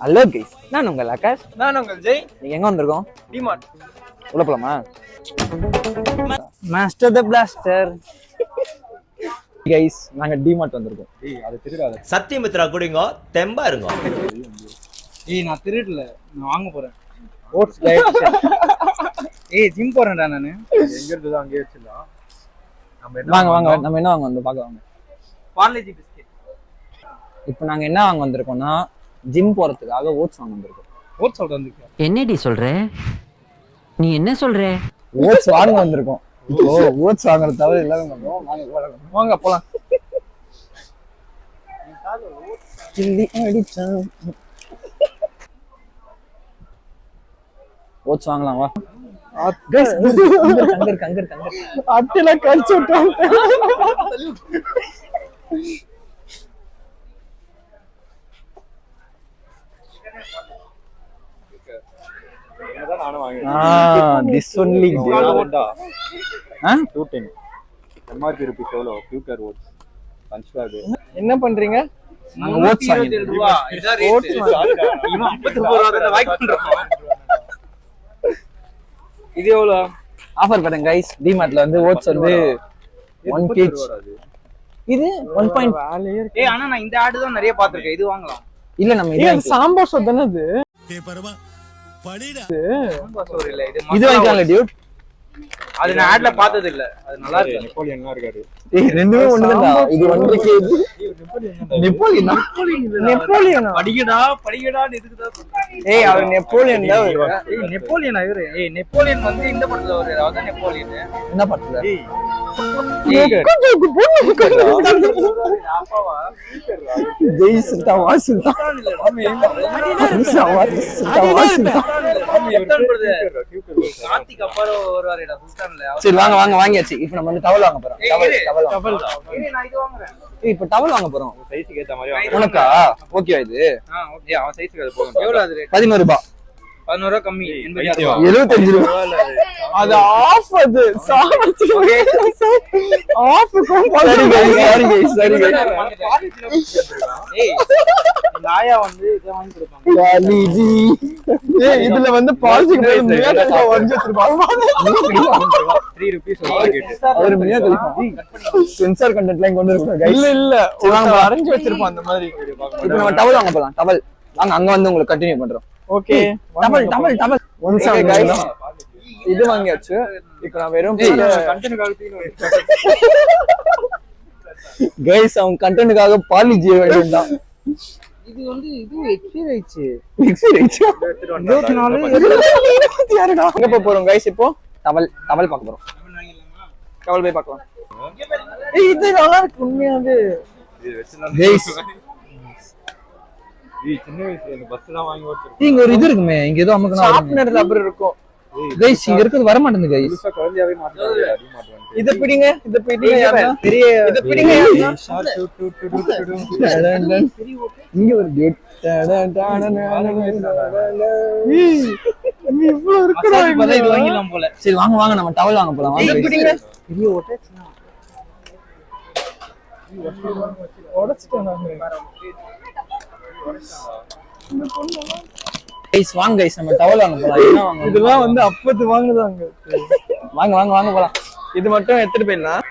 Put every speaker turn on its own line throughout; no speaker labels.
Hello guys, நான் உங்கள் ஆகாஷ்.
நான் உங்கள் ஜெய்.
நீங்க எங்க வந்திருக்கோம்?
டிமார்ட்.
உள்ள போலாமா? மாஸ்டர் தி பிளாஸ்டர். கைஸ், நாங்க டிமார்ட் வந்திருக்கோம்.
அது திருடாத.
சத்தியமித்ரா குடிங்க, தெம்பா இருங்க.
நான் திருடல, நான் வாங்க போறேன்.
Oats diet.
ஜிம் போறேன்டா நானு. எங்க இருந்து தான் அங்கே வச்சிடலாம்.
வாங்க வாங்க, நம்ம என்ன வாங்க வந்து பார்க்க வாங்க.
பார்லேஜி பிஸ்கட்.
இப்போ நாங்க என்ன வாங்க வந்திருக்கோம்னா ஜிம் போறதுக்காக ஓட்ஸ் வாங்க வந்திருக்கோம்.
ஓட்ஸ் சாப்பிட வந்திருக்கேன்.
என்னடி சொல்ற? நீ என்ன சொல்ற?
ஓட்ஸ் வாங்க வந்திருக்கோம். ஓ, ஓட்ஸ் வாங்குறது தவிர எல்லாரும் பண்றோம். வாங்க போலாம். கிள்ளி அடிச்சான். ஓட்ஸ் வாங்கலாம் வா. கைஸ், அங்க அட்டல கழிச்சு விட்டாங்க. This only.
210. MRP rupees எவ்வளோ? Future oats. பஞ்ச்பாக்.
என்ன பண்றீங்க? நாங்க ஓட்ஸ் வாங்கிட்டு
ரூபாய். இத ரேட். ஓட்ஸ் இவன் 50 ரூபாய் வாங்கி பண்றோம். இது எவ்வளோ?
ஆஃபர் பண்ணுங்க கைஸ். டிமார்ட்ல வந்து ஓட்ஸ் வந்து 1 kg. இது 1.
ஆனா நான் இந்த ஆட் தான் நிறைய பாத்துர்க்கேன். இது வாங்கலாம்.
இல்ல நம்ம இது சாம்பார் சோறு தானே இது.
டேய் பரமா படிடா.
சாம்பார் சோறு இல்ல இது.
இது வாங்கிக்கலாம்ல டியூட்.
அது நான் ஆட்ல பார்த்தது இல்ல. அது நல்லா இருக்கு. நெப்போலியன் என்ன இருக்காரு?
ரெண்டுமே ஒண்ணுதான்டா. இது 1 kg. நெப்போலியன்
படிக்கடான்னு இதுக்கு தான் சொல்றேன்.
அவர் நெப்போலியன் தான்.
நெப்போலியன் இவரு. நெப்போலியன் வந்து இந்த படத்துல ஒரு அதான் நெப்போலியன்.
என்ன படத்துல? சரி வாங்க வாங்க வாங்கியாச்சு. இப்ப நம்ம வந்து டவல் வாங்க போறோம். இப்ப டவல் வாங்க போறோம்.
சைஸ்க்கு ஏத்த மாதிரி
உனக்கா ஓகே இது?
ஓகே அவன் சைஸ்க்கு அது போதும். எவ்வளவு அது ரேட்?
11 ரூபாய்.
11 ரூபாய் கம்மி.
75 ரூபாய். அது ஆஃப். அது சாமர்த்தி ஆஃப் கோம். சரி
நாயா வந்து இத வாங்கி கொடுப்பாங்க.
வாலிஜி. இதுல வந்து பாலிசிக்கு போய் மியாட்டா வரைஞ்சு வச்சிருப்பாங்க.
3 ரூபீஸ் பாக்கெட்.
அவர் மியாட்டா சென்சார் கண்டென்ட்ல கொண்டு வந்திருக்காங்க கைஸ். இல்ல நாங்க வரைஞ்சு வச்சிருப்போம் அந்த மாதிரி. இப்போ நம்ம டவல் வாங்க போலாம். டவல் வாங்க, அங்க வந்து உங்களுக்கு கண்டினியூ பண்றோம். Okay, towel one second guys. இது வாங்கியாச்சு. இப்போ நான் வெறும்
கண்டென்ட்காக
கைஸ் அவன் கண்டென்ட்காக பாலிஜி வேண்டியதுதான்.
இது வந்து இது எக்ஸ்பீரியர் ஆயிச்சு.
24 எங்க போறோம் கைஸ்? இப்போ டவல் பார்க்க போறோம். டவல் போய் பார்க்கலாம். இது நல்லா இருக்கு உண்மையாவே கைஸ்.
சின்ன வயசுல இந்த பஸ்லாம் வாங்கி ஓட்டிருக்கேன்.
இங்க ஒரு இது இருக்குமே, இங்க ஏதோ அமுக்குனா ஷார்ப்னர் ரப்பர் இருக்கும் கைஸ். இங்க இருக்குது வர மாட்டேங்குது கைஸ்.
புதுசா குழந்தையாவே மாத்திட்டாங்க. அடி
இத பிடிங்க, இத பிடிங்க. பெரிய இத பிடிங்க. இங்க ஒரு கேட். நீ இவ்ளோ இருக்குடா.
இது வாங்கிடலாம் போல.
சரி வாங்க வாங்க, நம்ம டவல் வாங்க போலாம். வாங்க பிடிங்க. பெரிய ஓட்டேச்சா ஓடச்சிட்டேன் கைஸ். வாங்க கைஸ், நம்ம டவல் வாங்க போலாம். என்ன வாங்க? இதெல்லாம் வந்து அப்பத்து வாங்குதாங்க. வாங்க வாங்க வாங்க போலாம். இது மட்டும் எடுத்துட்டு போயிடலாம்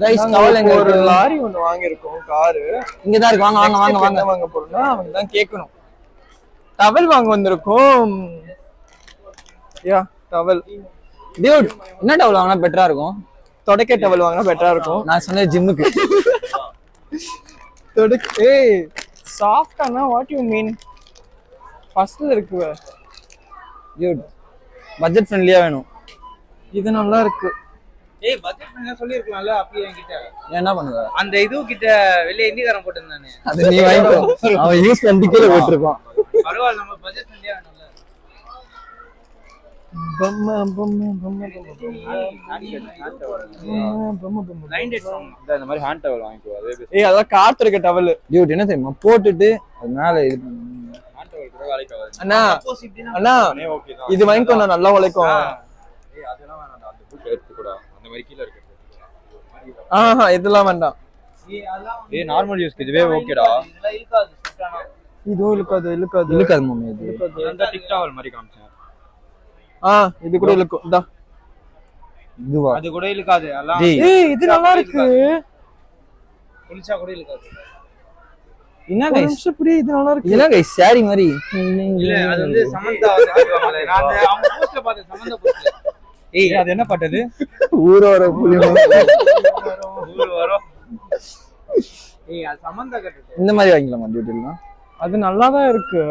கைஸ். டவல் எங்க ஒரு லாரி ஒன்னு வாங்கி இருக்கோம். காரு இங்க தான் இருக்கு. வாங்க வாங்க வாங்க வாங்க வாங்க போறோம்னா அவங்க தான் கேட்கணும். டவல் வாங்க வந்திருக்கோம். யா டவல் டியூட். என்ன டவல் வாங்கினா பெட்டரா இருக்கும்? தொடக்க டவல் வாங்கினா பெட்டரா இருக்கும். நான் சொன்னேன் ஜிம்முக்கு. ஏய் சாஃப்டானா வாட் யூ மீன்? ஃபர்ஸ்ட்ல இருக்கு டியூட். பட்ஜெட் ஃப்ரெண்ட்லியா வேணும். இது நல்லா இருக்கு.
பட்ஜெட் ஃப்ரெண்ட்லியா சொல்லி இருக்கலாம்ல. அப்படியே என்கிட்ட
என்ன பண்ணுவ?
அந்த இது கிட்ட வெளிய இந்திகாரன் போட்டுருந்தானே,
அது நீ வாங்கிக்கோ. அவன் யூஸ் பண்ணி கீழ போட்டுருப்பான்.
பரவாயில்லை, நம்ம பட்ஜெட் ஃப்ரெண்ட்லியா வேணும்ல.
பம்மா பம்மா பம்மா
இந்த மாதிரி ஹேண்ட் டவல் வாங்கிக்கோ. அதே
ஏய் அதெல்லாம் காத்து இருக்க டவல் டியூட். என்ன தெரியுமா போட்டுட்டு அது மேல இது
ஹேண்ட் டவல் கூட வேலைக்கு ஆகாது.
அண்ணா அண்ணா இது வாங்கிக்கோ, நான் நல்லா உழைக்கும்.
ஏய் அதெல்லாம் வேணாம்டா. அந்த புக் எடுத்து கூட அந்த மாதிரி கீழ இருக்கு.
இதெல்லாம் வேண்டாம்.
நார்மல் யூஸ்க்கு இதுவே ஓகேடா. இதெல்லாம் இருக்காது.
இதுவும் இழுக்காது
இழுக்காது மாமி இது.
அந்த டிக்டாவல் மாதிரி காமிச்சேன்.
இது கூட இழுக்கும். இதா
இதுவா?
அது கூட இழுக்காது. எல்லாம்
இது நல்லா இருக்கு.
குளிச்சா கூட இழுக்காது.
என்ன
ஒரு
கைஸ்?
நிமிஷம் புரிய, இது நல்லா இருக்கு.
இதெல்லாம் கைஸ் சாரி மாதிரி.
இல்ல அது வந்து சமந்தா ஆடுவாங்கல. நான் அவங்க போஸ்ட்ல பார்த்தேன், சமந்தா போஸ்ட்ல. அது என்ன பாட்டது?
ஊரோர புலி
ஊர் வரும். அது சமந்தா கட்டு.
இந்த மாதிரி வாங்கிக்கலாமா டியூட்டிலாம்?
அது நல்லா தான் இருக்கு.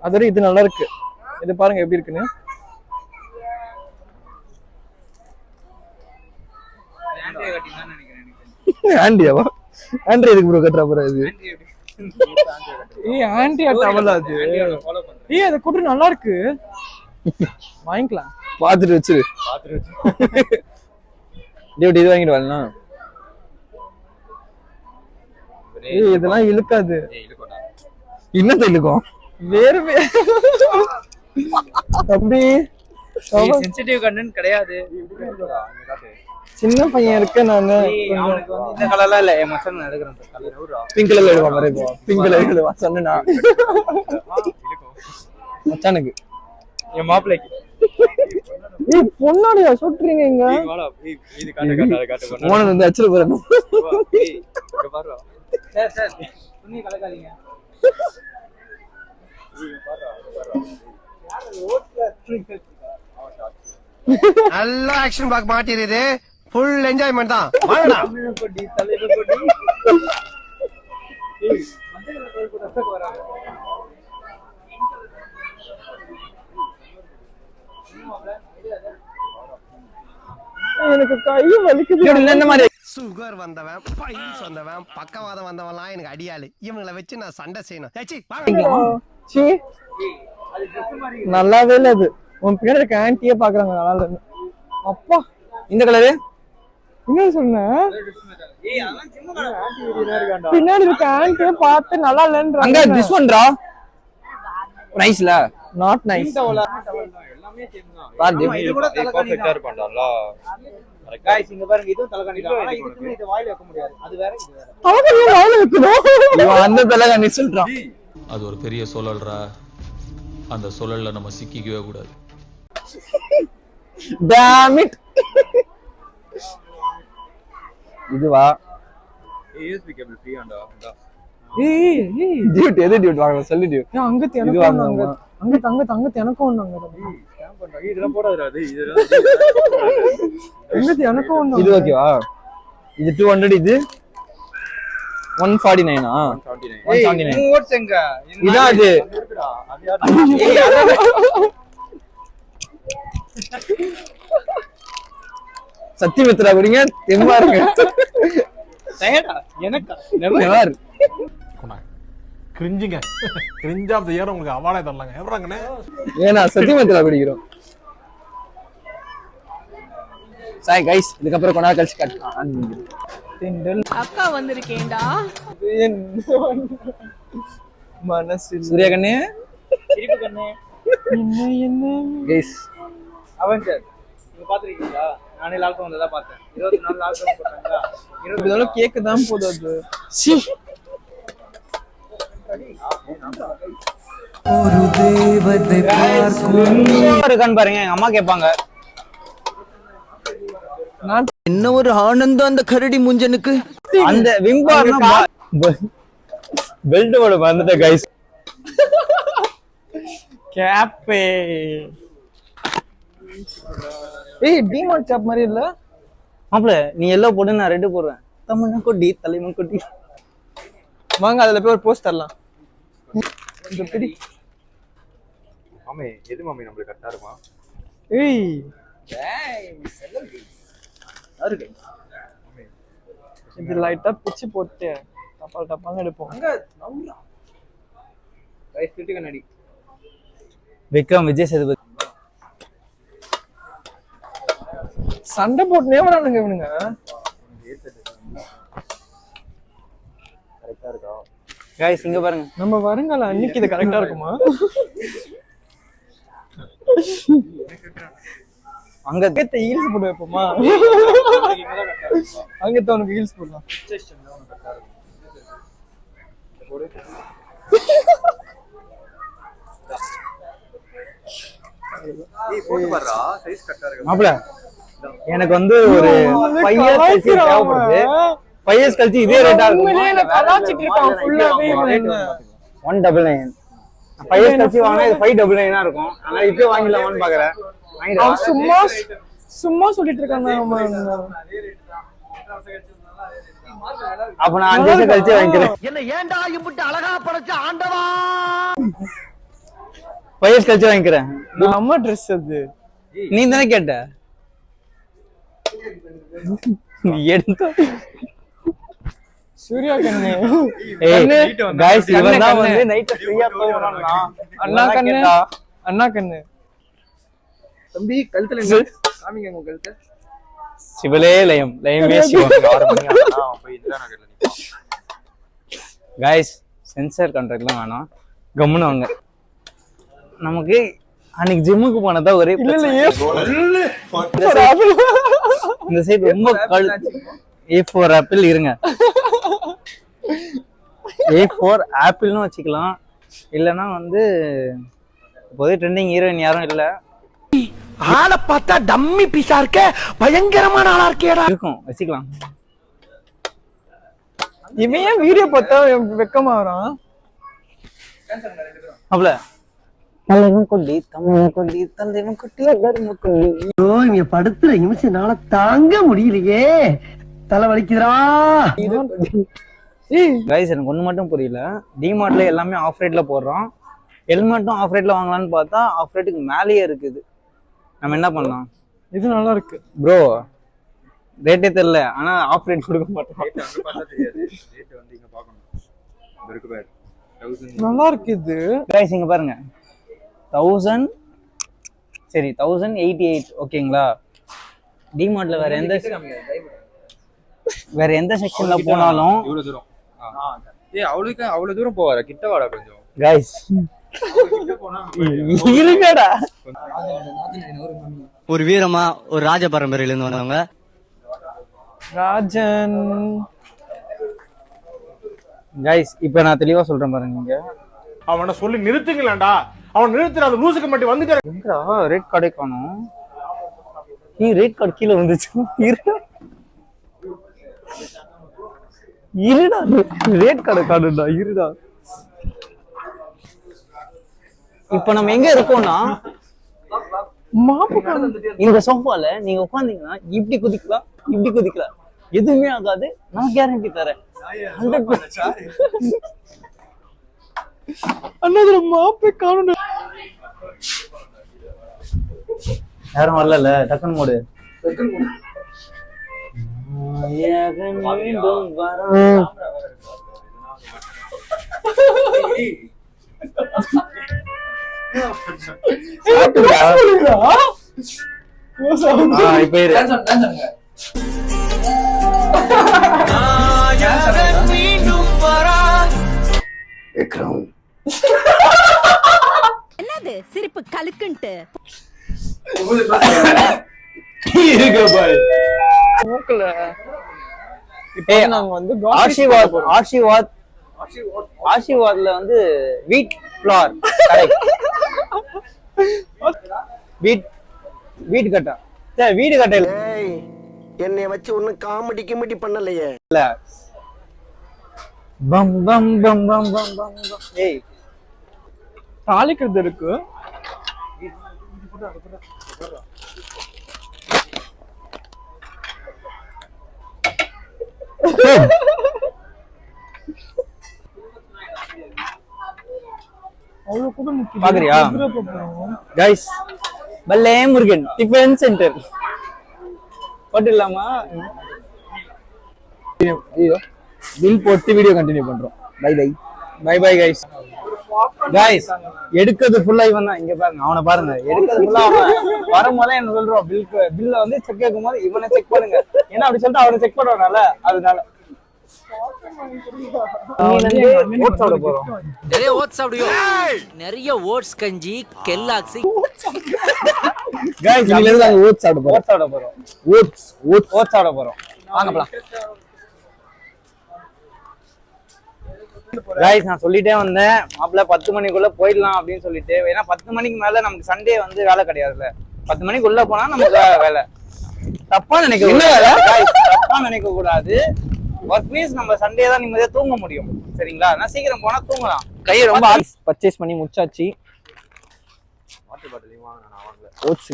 அதோட இது நல்லா இருக்கு. இது பாருங்க எப்படி இருக்குன்னு.
ஆண்ட்ரியா கட்டிங்கன்னு நினைக்கிறேன்.
ஆண்டியாவா? ஆண்ட்ரி எதுக்கு ப்ரோ கட்டற போற இது?
ஆன்டியா டவல் அது.
ஃபாலோ பண்றேன்.
அது கூட நல்லா இருக்கு. வாங்கிக்கலாம்.
பாத்துட்டு வச்சிரு. டியூட்டி இது வாங்கிட்டு வரலாம்.
இதெல்லாம் இழுக்காது.
இன்னத்த இழுக்கும்.
வேற அப்படி
சென்சிட்டிவ் கண்டென்ட் கிடையாது.
சின்ன பையன் இருக்க நானு.
அவனுக்கு வந்து இந்த கலர்லாம் இல்ல, என் மச்சான் எடுக்கறேன் கலர்.
பிங்க் கலர்ல எடுவா மாதிரி போ. பிங்க் கலர்ல எடுவா சொன்னா. மச்சானுக்கு
என் மாப்பிளைக்கு.
பொண்ணாடியா சுட்டுறீங்க இங்க?
இது காட்டு
ஓனர் வந்து அச்சல போறேன்.
இங்க பாரு. சார் துணி கலக்காதீங்க.
நல்ல ஆக்ஷன் பாக்க மாட்டிருது. ஃபுல் என்ஜாய்மெண்ட் தான். வாடா.
கொடி தலையில கொடி.
எனக்கு கை வலிக்குது.
இந்த மாதிரி
சுகர் வந்தவன், பைல்ஸ் வந்தவன், பக்கவாதம் வந்தவன்லாம் எனக்கு அடியாளு. இவங்களை வச்சு நான் சண்டை செய்யணும். ஏச்சி
சீ, நல்லாவே இல்ல அது. உன் பின்னாடி இருக்க ஆன்ட்டியே பாக்குறாங்க நல்லா இல்லன்னு. அப்பா
இந்த கலரு
என்ன சொன்ன? பின்னாடி இருக்க ஆன்ட்டியே பார்த்து நல்லா
அங்க
இல்லன்னு.
திஸ் ஒன் ரா நைஸ்ல
நாட் நைஸ்.
எல்லாமே சேம் தான்.
பாரு
இது கூட பெர்ஃபெக்ட்டா இருப்பான்டா. गाइस இங்க பாருங்க, இதுவும் தலகாணி தான். ஆனா இதுக்கு இது வாயில வைக்க முடியாது. அது வேற இது வேற.
தலகாணி வாயில வைக்கணும்.
இவன் அந்த தலகாணி சொல்றான்.
அது ஒரு பெரிய சுழல்றா. அந்த சுழல்ல நம்ம சிக்கிக்கவே கூடாது.
damn it. இதுவா?
USB கேபிள் ஃப்ரீ ஆண்டா.
ஏய்
டியூட் எது டியூட் வாங்க சொல்லு டியூட்.
அங்க எனக்கு ஒண்ணாங்க. அங்க எனக்கு ஒண்ணாங்க.
ஸ்கேம் பண்றாங்க. இதெல்லாம் போடாதடா. இதெல்லாம்
அங்க எனக்கு ஒண்ணாங்க.
இது ஓகேவா? இது 200 இது 149 ஆ? 179.
ஓட்ஸ் எங்க?
இதான் அது.
இருக்குடா. அது யாரு?
சத்தியமித்ரா குடிங்க தெம்பா இருங்க.
டயர்டா எனக்கா?
நெவர்.
கிரிஞ்சுங்க. கிரிஞ்ச் ஆஃப் தி இயர் உங்களுக்கு அவார்டே தரலாங்க. எவராங்கண்ணே?
ஏன்னா சத்தியமித்ரா குடிக்கிறோம். சாய் கைஸ் இதுக்கப்புறம் கொஞ்ச நாள் கழிச்சு கட்
அக்கா வந்திருக்கேன்டா.
மனசு
சூர்யா கண்ணே
திருப்பி கண்ணே.
என்ன
கைஸ்
அவெஞ்சர் நீங்க பாத்துறீங்களா? நானே லாக்டவுன் வந்ததா பார்த்தேன். 24 லாக்டவுன் போட்டாங்களா?
20 கேக் தான் போகுது அது.
ஒரு தேவதை பார்க்கும்
இருக்கான்னு பாருங்க. எங்க அம்மா கேட்பாங்க
என்ன ஒரு ஆனந்தம் அந்த கரடி முஞ்சனுக்கு.
அந்த விம்பார்னா பெல்ட் போட வந்துட்ட கைஸ்.
கேப்பே. ஏய் டிமார்ட் ஷாப் மாதிரி இல்ல?
மாப்ள நீ எல்லோ போடு, நான் ரெட் போடுறேன். தமிழ்னா கொடி தலைமன் கொடி.
வாங்க அதுல போய் ஒரு போஸ்ட் தரலாம். இந்த பிடி.
மாமே எது மாமே நமக்கு கரெக்ட்டா இருக்குமா?
ஏய்
யாருக்கு?
இது லைட்டா பிச்சு போட்டு டப்பால் எடுப்போம்.
அங்க நவுறா. கைஸ் திட்டு கண்ணாடி.
விக்ரம் விஜய் சேதுபதி
சண்டை போட்டுனே வரானுங்க இவனுங்க.
கரெக்ட்டா இருக்கா?
கைஸ் இங்க பாருங்க.
நம்ம வருங்கால அன்னைக்கு இது கரெக்டா இருக்குமா?
அங்க
கேத்த ஹீல்ஸ் போட்டு வைப்போமா? அங்க உனக்கு ஹீல்ஸ் போடலாம்.
மாப்பிள எனக்கு வந்து ஒரு 5 years கழிச்சு தேவைப்படுது. 5 years கழிச்சு இதே ரேட்டா இருக்கும். 199. 5 years கழிச்சு வாங்கினா இது 599 இருக்கும். ஆனா இப்பவே வாங்கிடலாமான்னு பாக்குறேன்.
சும்மா சொல்லிட்டு இருக்காங்க.
அப்ப நான் 5 வருஷம் கழிச்சு வாங்கிக்கிறேன்.
என்ன ஏன்டா இம்புட்டு அழகா படைச்ச ஆண்டவா?
5 years கழிச்சு வாங்கிக்கிறேன்.
அம்மா ட்ரெஸ் அது.
நீ தானே கேட்ட. எடுத்து
சூர்யா கண்ணு.
गाइस இவன் தான் வந்து நைட் ஃப்ரீயா போறானா.
அண்ணா கண்ணு.
தம்பி கழுத்துல சாமிங்க உங்க கழுத்து.
சிவலே லயமே சிவம். 6 மணி ஆனா போய் இந்திரா நகர்ல நிப்போம். गाइस சென்சார் கான்ட்ராக்ட்லாம் வேணாம். கம்முன்னு வாங்க. நமக்கு அன்னைக்கு ஜிம்முக்கு போனதா ஒரே இந்த சைடு ரொம்ப A4 ஆப்பிள் இருங்க. A4 ஆப்பிள்னு வச்சுக்கலாம். இல்லனா வந்து இப்போதே ட்ரெண்டிங் ஹீரோயின் யாரும் இல்ல.
ஆளை பார்த்தா டம்மி பீஸா இருக்க, பயங்கரமான ஆளா இருக்கேடா.
இருக்கும் வச்சுக்கலாம்.
இவன் ஏன் வீடியோ பார்த்தா வெக்கமா வரான்?
அவ்வளோ தலைவன் கொல்லி தமிழன் கொல்லி தலைவன் கொட்டி கரும்பு கொல்லி.
ஐயோ இங்க படுத்துற நிமிஷம்னால தாங்க முடியலையே, தலை வலிக்குதுடா.
गाइस எனக்கு ஒண்ணு மட்டும் புரியல. டிமார்ட்ல எல்லாமே ஆஃப் ரேட்ல போடுறோம். ஹெல்மெட்டும் ஆஃப் ரேட்ல வாங்கலாம்னு பார்த்தா ஆஃப் ரேட்டுக்கு மேலேயே இருக்குது. நம்ம என்ன பண்ணலாம்?
இது நல்லா இருக்கு
ப்ரோ. ரேட்டே தெரியல ஆனா ஆஃப் ரேட் கொடுக்க மாட்டோம்.
நல்லா இருக்கு இது.
गाइस இங்க பாருங்க 1000 சரி 1088 ஓகேங்களா. டிமார்ட்ல வேற எந்த செக்ஷன்ல போனாலும்
இவ்வளவு தூரம். அவ்வளவு தூரம் போவாரா? கிட்ட வாடா கொஞ்சம்.
गाइस இருங்கடா.
ஒரு வீரமா ஒரு ராஜ பரம்பரையில இருந்து வந்தவங்க
ராஜன்.
गाइस இப்போ நான் தெளிவா சொல்றேன் பாருங்க. இங்க
அவனை சொல்லி நிறுத்துங்களேன்டா. அவன் நிறுத்துற அந்த லூசுக்கு மட்டும் வந்துட்டாரு.
எங்கடா ரேட் கார்டே காணோம். நீ ரேட் கார்டு கீழே வந்துச்சு. இருடா ரேட் கார்டு காணுடா. இருடா இப்ப நம்ம எங்க இருக்கோம்னா இந்த சோஃபால நீங்க உட்கார்ந்தீங்கன்னா இப்படி குதிக்கலாம் இப்படி குதிக்கலாம், எதுவுமே ஆகாது. நான் கேரண்டி தரேன் 100%.
அண்ணாதுல மாப்பே காணும்.
யாரும் வரல டக்குன்னு மூடு. இப்ப
என்னது சிரிப்பு கலுக்குன்ட்டு
நாங்க வந்து
ஆஷிர்வாத்ல வந்து வீட் ஃப்ளார் வீட் கட்டா வீடு கட்டையில
என்னை வச்சு ஒன்னும் காமெடி கிமெடி பண்ணலையே.
பம் பம் பம் பம் பம் பம். ஏய்
தாளிக்கிறது இருக்கு.
பாக்குறியா गाइस? பல்லே முருகன் டிஃபன் சென்டர் போட்டுடலாமா? ஐயோ பில் போட்டு வீடியோ கண்டினியூ பண்றோம். Bye bye bye bye guys. எடுக்கிறது ஃபுல்லா இவன் தான். இங்க பாருங்க அவனை பாருங்க, எடுக்கிறது ஃபுல்லா அவன். வரும்போது என்ன சொல்றோம், பில்ல வந்து செக் கேட்கும் போது இவனை செக் பண்ணுங்க. ஏன்னா அப்படி சொல்லிட்டு அவனை செக் பண்ணுவானால அதனால ஓட்ஸ் சாப்பிட போறோம்.
நிறைய ஓட்ஸ் சாப்பிடுவோம். நிறைய ஓட்ஸ் கஞ்சி கெல்லாக்ஸி
गाइस நீங்க எல்லாம் ஓட்ஸ் சாப்பிட போறோம். ஓட்ஸ் சாப்பிட போறோம். வாங்க போலாம். गाइस நான் சொல்லிட்டே வந்தேன் மாப்பிள்ள 10 மணிக்குள்ள போயிடலாம் அப்படின்னு சொல்லிட்டு. ஏன்னா 10 மணிக்கு மேல நமக்கு சண்டே வந்து வேலை கிடையாதுல்ல. 10 மணிக்குள்ள போனா நமக்கு வேலை. தப்பா நினைக்க
என்ன வேலை?
தப்பா நினைக்க கூடாது. ஒர்க் மீன்ஸ் நம்ம சண்டே தான் நிம்மதியா தூங்க முடியும். சரிங்களா? நான் சீக்கிரம் போனா தூங்கலாம்.
கையை ரொம்ப பர்ச்சேஸ் பண்ணி முடிச்சாச்சு. ஓட்ஸ்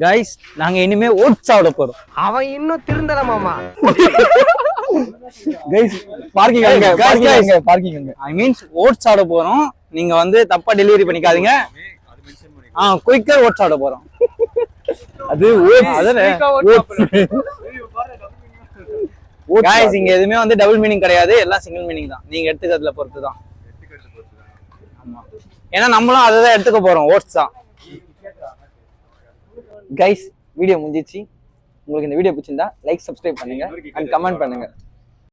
கைஸ் நாங்க இனிமே ஓட்ஸ் சாப்பிட போறோம்.
அவன் இன்னும் திருந்தல மாமா.
கைஸ் பார்க்கிங் அங்க.
ஐ மீன்ஸ் ஓட்ஸ் சாப்பிட போறோம். நீங்க வந்து தப்பா டெலிவரி பண்ணிக்காதீங்க. குயிக்கா ஓட்ஸ் சாப்பிட போறோம்.
அது
கைஸ் இங்க எதுவுமே வந்து டபுள் மீனிங் கிடையாது. எல்லாம் சிங்கிள் மீனிங் தான். நீங்க எடுத்துக்கிறதுல பொறுத்து தான். ஆமா, ஏன்னா நம்மளும் அதை தான் எடுத்துக்க போறோம். ஓட்ஸ் தான்.
கைஸ் வீடியோ முடிஞ்சிச்சு. உங்களுக்கு இந்த வீடியோ பிடிச்சிருந்தா லைக், சப்ஸ்கிரைப் பண்ணுங்க அண்ட் கமெண்ட் பண்ணுங்க.